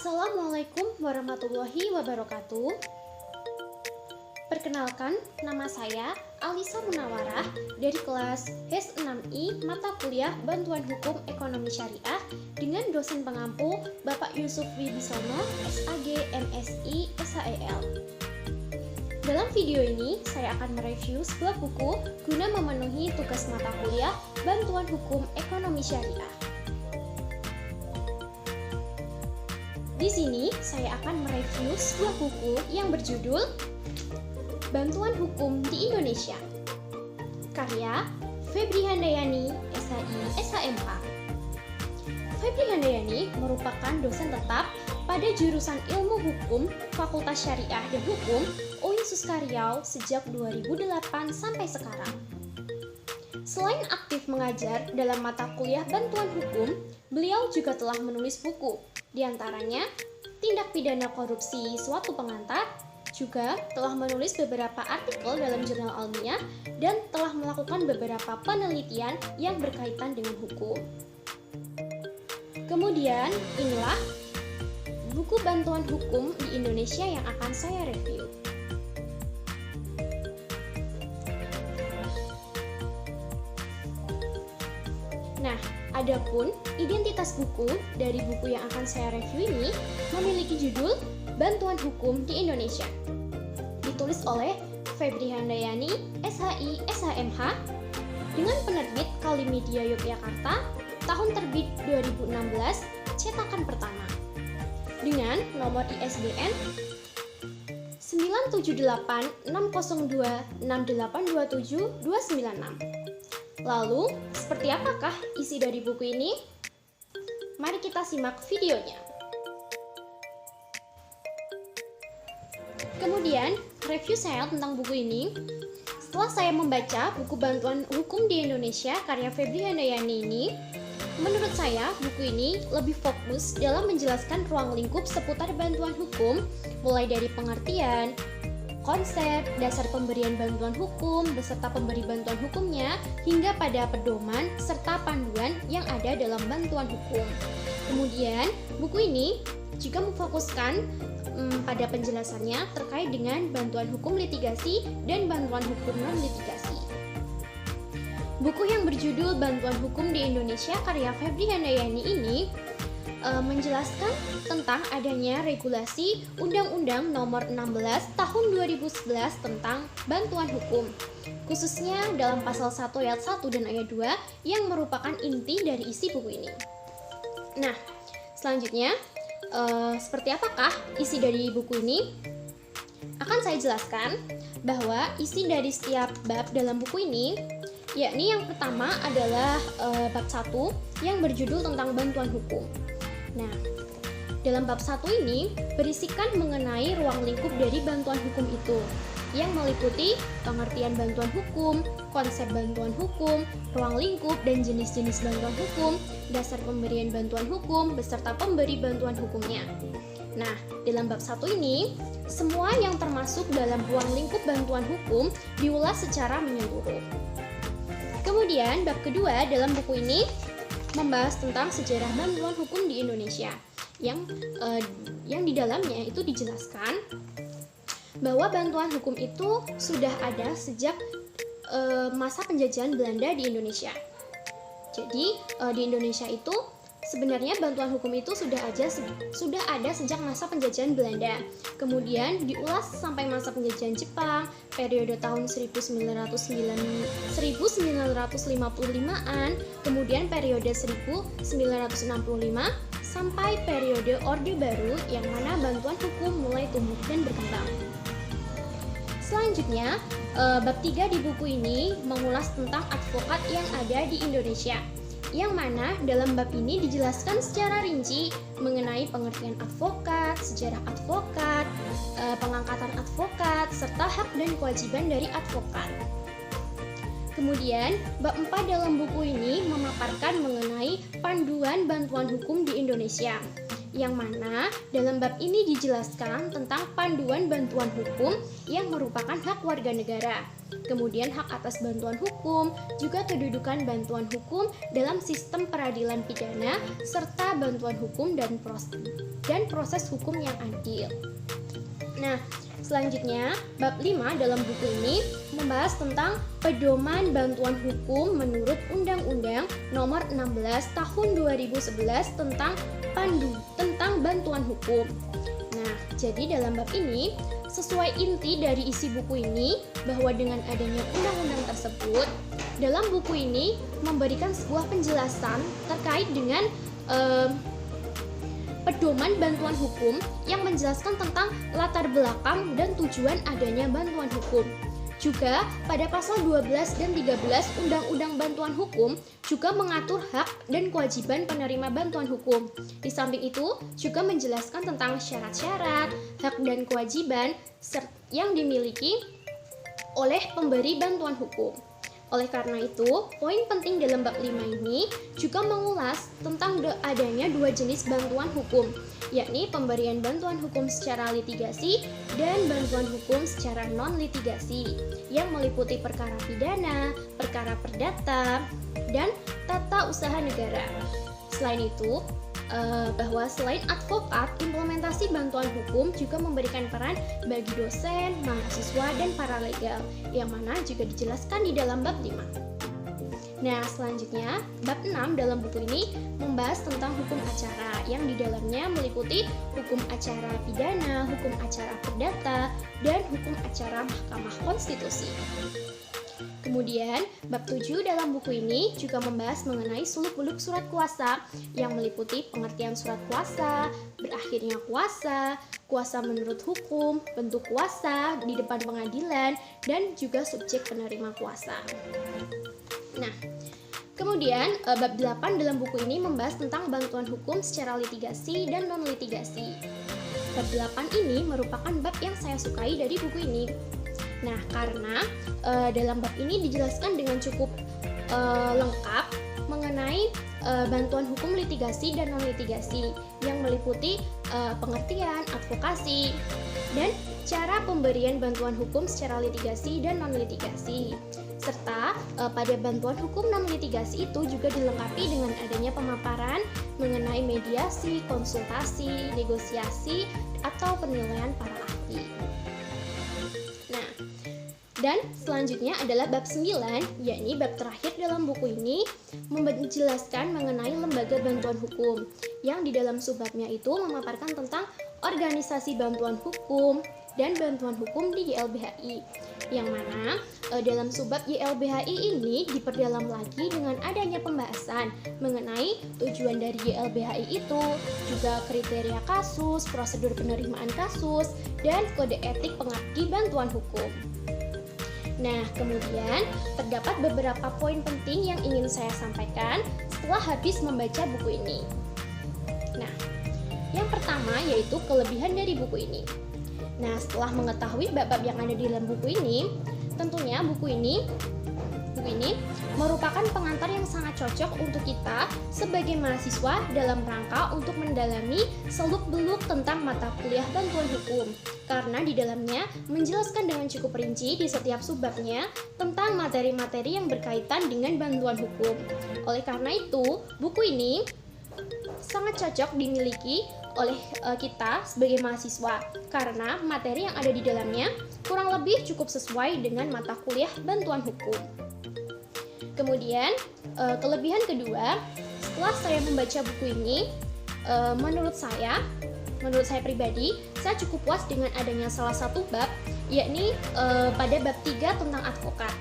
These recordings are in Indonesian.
Assalamualaikum warahmatullahi wabarakatuh. Perkenalkan, nama saya Alisa Munawarah dari kelas HES 6I Mata Kuliah Bantuan Hukum Ekonomi Syariah dengan dosen pengampu Bapak Yusuf Wibisono, SAG, MSI, SHEL. Dalam video ini, saya akan mereview sebuah buku guna memenuhi tugas mata kuliah Bantuan Hukum Ekonomi Syariah. Di sini, saya akan mereview sebuah buku yang berjudul Bantuan Hukum di Indonesia, karya Febri Handayani, SHI, SHMH. Febri Handayani merupakan dosen tetap pada jurusan Ilmu Hukum Fakultas Syariah dan Hukum UIN Suskaryau sejak 2008 sampai sekarang. Selain aktif mengajar dalam mata kuliah Bantuan Hukum, beliau juga telah menulis buku, di antaranya Tindak Pidana Korupsi Suatu Pengantar, juga telah menulis beberapa artikel dalam jurnal ilmiah dan telah melakukan beberapa penelitian yang berkaitan dengan hukum. Kemudian, inilah buku Bantuan Hukum di Indonesia yang akan saya review. Nah, adapun identitas buku dari buku yang akan saya review ini memiliki judul Bantuan Hukum di Indonesia. Ditulis oleh Febri Handayani, SHI, SHMH, dengan penerbit Kalimedia Yogyakarta, tahun terbit 2016, cetakan pertama, dengan nomor ISBN 9786026827296. Lalu, seperti apakah isi dari buku ini? Mari kita simak videonya. Kemudian, review saya tentang buku ini. Setelah saya membaca buku Bantuan Hukum di Indonesia karya Febri Handayani ini, menurut saya buku ini lebih fokus dalam menjelaskan ruang lingkup seputar bantuan hukum, mulai dari pengertian, konsep, dasar pemberian bantuan hukum, beserta pemberi bantuan hukumnya, hingga pada pedoman serta panduan yang ada dalam bantuan hukum. Kemudian, buku ini juga memfokuskan pada penjelasannya terkait dengan bantuan hukum litigasi dan bantuan hukum non-litigasi. Buku yang berjudul Bantuan Hukum di Indonesia karya Febri Handayani ini menjelaskan tentang adanya regulasi Undang-Undang Nomor 16 Tahun 2011 tentang bantuan hukum, khususnya dalam pasal 1 ayat 1 dan ayat 2 yang merupakan inti dari isi buku ini. Nah, selanjutnya seperti apakah isi dari buku ini? Akan saya jelaskan bahwa isi dari setiap bab dalam buku ini, yakni yang pertama adalah bab 1 yang berjudul tentang bantuan hukum. Nah, dalam bab 1 ini berisikan mengenai ruang lingkup dari bantuan hukum itu, yang meliputi pengertian bantuan hukum, konsep bantuan hukum, ruang lingkup dan jenis-jenis bantuan hukum, dasar pemberian bantuan hukum, beserta pemberi bantuan hukumnya. Nah, dalam bab 1 ini, semua yang termasuk dalam ruang lingkup bantuan hukum diulas secara menyeluruh. Kemudian, bab kedua dalam buku ini membahas tentang sejarah bantuan hukum di Indonesia, yang di dalamnya itu dijelaskan bahwa bantuan hukum itu sudah ada sejak masa penjajahan Belanda di Indonesia. Jadi di Indonesia itu sebenarnya bantuan hukum itu sudah ada sejak masa penjajahan Belanda. Kemudian diulas sampai masa penjajahan Jepang, periode tahun 1955-an, kemudian periode 1965 sampai periode Orde Baru yang mana bantuan hukum mulai tumbuh dan berkembang. Selanjutnya, bab 3 di buku ini mengulas tentang advokat yang ada di Indonesia, yang mana dalam bab ini dijelaskan secara rinci mengenai pengertian advokat, sejarah advokat, pengangkatan advokat, serta hak dan kewajiban dari advokat. Kemudian, bab 4 dalam buku ini memaparkan mengenai panduan bantuan hukum di Indonesia, yang mana dalam bab ini dijelaskan tentang panduan bantuan hukum yang merupakan hak warga negara. kemudian hak atas bantuan hukum, juga kedudukan bantuan hukum dalam sistem peradilan pidana, serta bantuan hukum dan proses hukum yang adil. Nah, selanjutnya, bab 5 dalam buku ini membahas tentang pedoman bantuan hukum menurut Undang-Undang Nomor 16 Tahun 2011 tentang bantuan hukum. Nah, jadi dalam bab ini, sesuai inti dari isi buku ini, bahwa dengan adanya undang-undang tersebut, dalam buku ini memberikan sebuah penjelasan terkait dengan pedoman bantuan hukum yang menjelaskan tentang latar belakang dan tujuan adanya bantuan hukum. Juga pada pasal 12 dan 13 Undang-Undang Bantuan Hukum juga mengatur hak dan kewajiban penerima bantuan hukum. Di samping itu juga menjelaskan tentang syarat-syarat, hak dan kewajiban yang dimiliki oleh pemberi bantuan hukum. Oleh karena itu, poin penting dalam bab 5 ini juga mengulas tentang adanya dua jenis bantuan hukum, yakni pemberian bantuan hukum secara litigasi dan bantuan hukum secara non-litigasi, yang meliputi perkara pidana, perkara perdata, dan tata usaha negara. Selain itu, bahwa selain advokat, implementasi bantuan hukum juga memberikan peran bagi dosen, mahasiswa, dan paralegal, yang mana juga dijelaskan di dalam bab 5. Nah, selanjutnya, bab 6 dalam buku ini membahas tentang hukum acara, yang di dalamnya meliputi hukum acara pidana, hukum acara perdata, dan hukum acara Mahkamah Konstitusi. Kemudian, bab 7 dalam buku ini juga membahas mengenai seluk-beluk surat kuasa yang meliputi pengertian surat kuasa, berakhirnya kuasa, kuasa menurut hukum, bentuk kuasa di depan pengadilan, dan juga subjek penerima kuasa. Nah, kemudian bab 8 dalam buku ini membahas tentang bantuan hukum secara litigasi dan non-litigasi. Bab 8 ini merupakan bab yang saya sukai dari buku ini. Nah, karena dalam bab ini dijelaskan dengan cukup lengkap mengenai bantuan hukum litigasi dan non-litigasi yang meliputi pengertian, advokasi, dan cara pemberian bantuan hukum secara litigasi dan non-litigasi. Serta pada bantuan hukum non-litigasi itu juga dilengkapi dengan adanya pemaparan mengenai mediasi, konsultasi, negosiasi, atau penilaian para ahli. Nah, dan selanjutnya adalah bab 9, yakni bab terakhir dalam buku ini menjelaskan mengenai lembaga bantuan hukum, yang di dalam subbabnya itu memaparkan tentang organisasi bantuan hukum dan bantuan hukum di YLBHI, yang mana dalam subbab YLBHI ini diperdalam lagi dengan adanya pembahasan mengenai tujuan dari YLBHI itu, juga kriteria kasus, prosedur penerimaan kasus, dan kode etik pengabdi bantuan hukum. Nah, kemudian terdapat beberapa poin penting yang ingin saya sampaikan setelah habis membaca buku ini. Nah, yang pertama yaitu kelebihan dari buku ini. Nah, setelah mengetahui bab-bab yang ada di dalam buku ini, tentunya buku ini merupakan pengantar yang sangat cocok untuk kita sebagai mahasiswa dalam rangka untuk mendalami seluk-beluk tentang mata kuliah bantuan hukum, karena di dalamnya menjelaskan dengan cukup rinci di setiap subbabnya tentang materi-materi yang berkaitan dengan bantuan hukum. Oleh karena itu, buku ini sangat cocok dimiliki oleh kita sebagai mahasiswa, karena materi yang ada di dalamnya kurang lebih cukup sesuai dengan mata kuliah bantuan hukum. Kemudian, kelebihan kedua, setelah saya membaca buku ini, menurut saya pribadi, saya cukup puas dengan adanya salah satu bab, yakni pada bab 3 tentang advokat.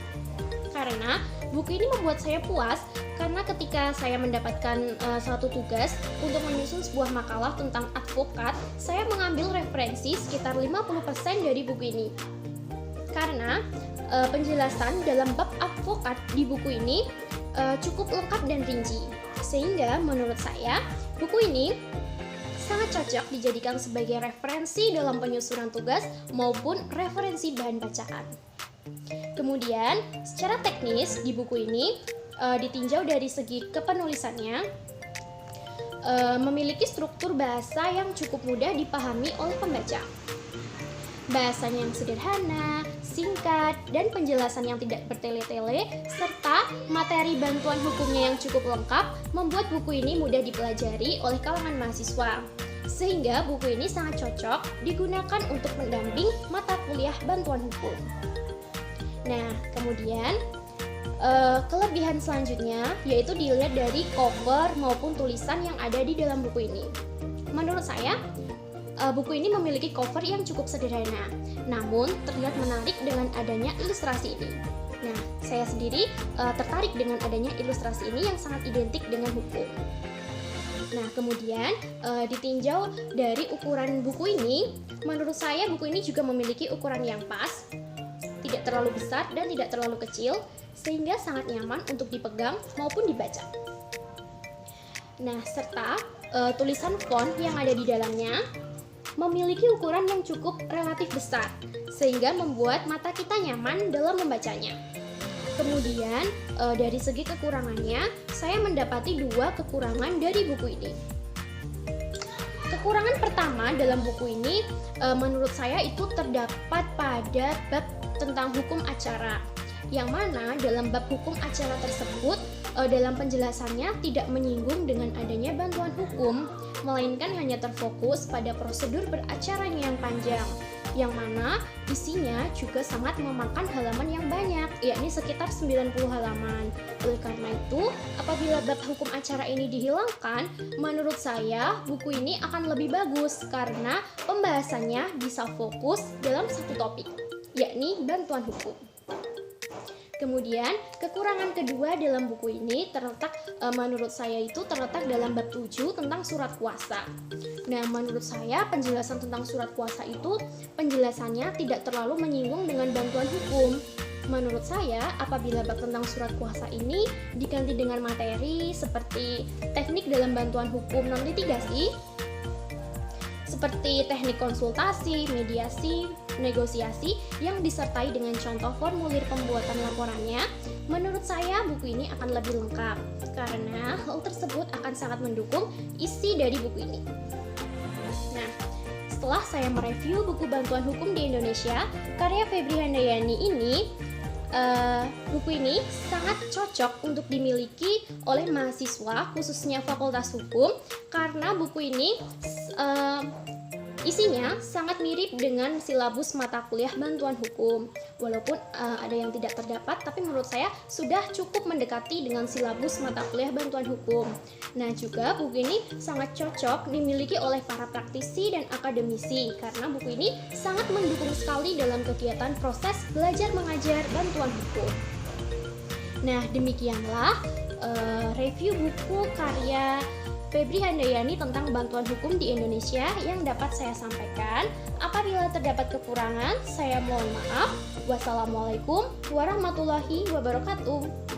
Karena buku ini membuat saya puas, karena ketika saya mendapatkan suatu tugas untuk menyusun sebuah makalah tentang advokat, saya mengambil referensi sekitar 50% dari buku ini. Karena penjelasan dalam bab advokat di buku ini cukup lengkap dan rinci, sehingga menurut saya buku ini sangat cocok dijadikan sebagai referensi dalam penyusunan tugas maupun referensi bahan bacaan. Kemudian, secara teknis di buku ini ditinjau dari segi kepenulisannya, memiliki struktur bahasa yang cukup mudah dipahami oleh pembaca. Bahasanya yang sederhana, singkat, dan penjelasan yang tidak bertele-tele, serta materi bantuan hukumnya yang cukup lengkap, membuat buku ini mudah dipelajari oleh kalangan mahasiswa. Sehingga buku ini sangat cocok digunakan untuk mendamping mata kuliah bantuan hukum. Nah, kemudian kelebihan selanjutnya yaitu dilihat dari cover maupun tulisan yang ada di dalam buku ini. Menurut saya, buku ini memiliki cover yang cukup sederhana, namun terlihat menarik dengan adanya ilustrasi ini. Nah, saya sendiri tertarik dengan adanya ilustrasi ini yang sangat identik dengan hukum. Nah, kemudian ditinjau dari ukuran buku ini, menurut saya buku ini juga memiliki ukuran yang pas, tidak terlalu besar dan tidak terlalu kecil, sehingga sangat nyaman untuk dipegang maupun dibaca. Nah, serta tulisan font yang ada di dalamnya memiliki ukuran yang cukup relatif besar, sehingga membuat mata kita nyaman dalam membacanya. Kemudian, dari segi kekurangannya, saya mendapati 2 kekurangan dari buku ini. Kekurangan pertama dalam buku ini, menurut saya itu terdapat pada bab tentang hukum acara, yang mana dalam bab hukum acara tersebut dalam penjelasannya tidak menyinggung dengan adanya bantuan hukum, melainkan hanya terfokus pada prosedur beracaranya yang panjang, yang mana isinya juga sangat memakan halaman yang banyak, yakni sekitar 90 halaman. Oleh karena itu, apabila bab hukum acara ini dihilangkan, menurut saya buku ini akan lebih bagus karena pembahasannya bisa fokus dalam satu topik, yakni bantuan hukum. Kemudian, kekurangan kedua dalam buku ini menurut saya itu terletak dalam bab 7 tentang surat kuasa. Nah, menurut saya penjelasan tentang surat kuasa itu penjelasannya tidak terlalu menyinggung dengan bantuan hukum. Menurut saya, apabila bab tentang surat kuasa ini diganti dengan materi seperti teknik dalam bantuan hukum non litigasi, seperti teknik konsultasi, mediasi, negosiasi yang disertai dengan contoh formulir pembuatan laporannya, menurut saya buku ini akan lebih lengkap karena hal tersebut akan sangat mendukung isi dari buku ini. Nah, setelah saya mereview buku bantuan hukum di Indonesia karya Febri Handayani ini, buku ini sangat cocok untuk dimiliki oleh mahasiswa khususnya Fakultas Hukum karena buku ini isinya sangat mirip dengan silabus mata kuliah bantuan hukum. Walaupun ada yang tidak terdapat, tapi menurut saya sudah cukup mendekati dengan silabus mata kuliah bantuan hukum. Nah, juga buku ini sangat cocok dimiliki oleh para praktisi dan akademisi karena buku ini sangat mendukung sekali dalam kegiatan proses belajar mengajar bantuan hukum. Nah, demikianlah review buku karya Febri Handayani tentang bantuan hukum di Indonesia yang dapat saya sampaikan. Apabila terdapat kekurangan, saya mohon maaf. Wassalamualaikum warahmatullahi wabarakatuh.